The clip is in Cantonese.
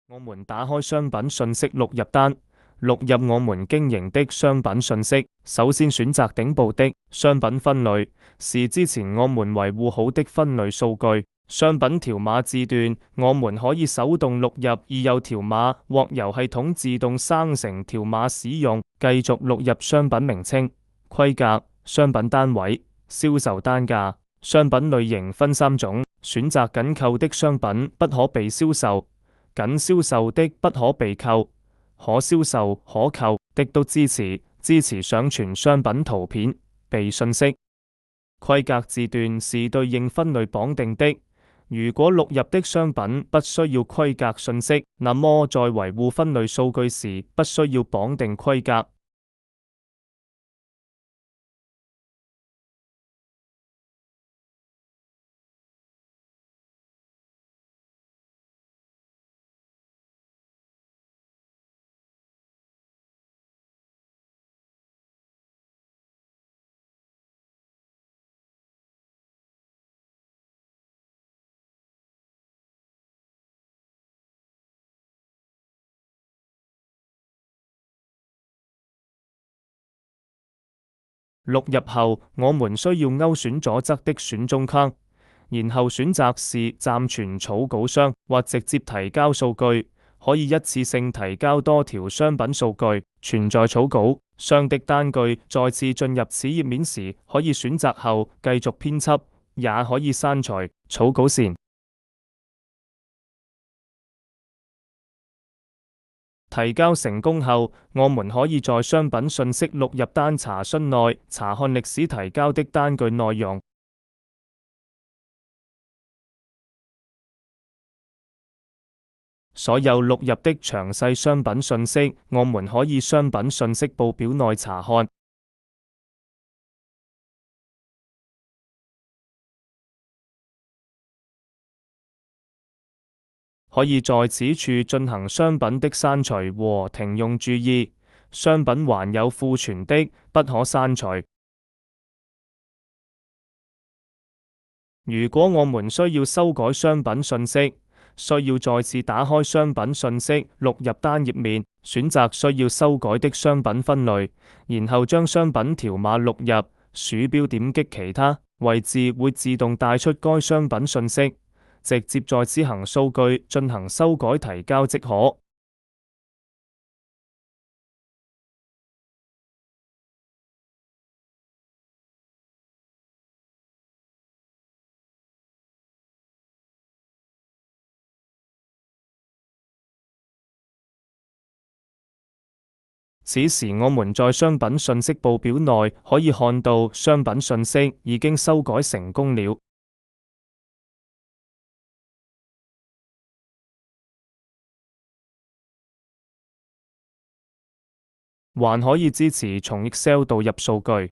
我們打開商品信息錄入單，錄入我們經營的商品信息。首先選擇頂部的商品分類，是之前我們維護好的分類數據。商品條碼字段，我們可以手動錄入已有條碼，或由系統自動生成條碼使用。繼續錄入商品名稱、規格、商品單位、銷售單價。商品類型分3種，選擇緊扣的商品不可被銷售，僅銷售的不可被扣，可銷售可扣的都支持上傳商品圖片、被信息。規格字段是對應分類綁定的，如果錄入的商品不需要規格信息，那麼在維護分類數據時不需要綁定規格。錄入後，我們需要勾選左側的選中框，然後選擇是暫存草稿箱或直接提交數據，可以一次性提交多條商品數據。存在草稿箱的單據再次進入此頁面時，可以選擇後繼續編輯，也可以刪除草稿線。提交成功後，我們可以在商品信息錄入單查詢內查看歷史提交的單據內容。所有錄入的詳細商品信息，我們可以商品信息報表內查看。可以在此處進行商品的刪除和停用。注意，商品還有庫存的，不可刪除。如果我們需要修改商品信息，需要再次打開商品信息錄入單頁面，選擇需要修改的商品分類，然後將商品條碼錄入，鼠標點擊其他位置會自動帶出該商品信息，直接在此行數據進行修改提交即可。此時我們在商品信息報表內可以看到商品信息已經修改成功了。還可以支持從 Excel 導入數據。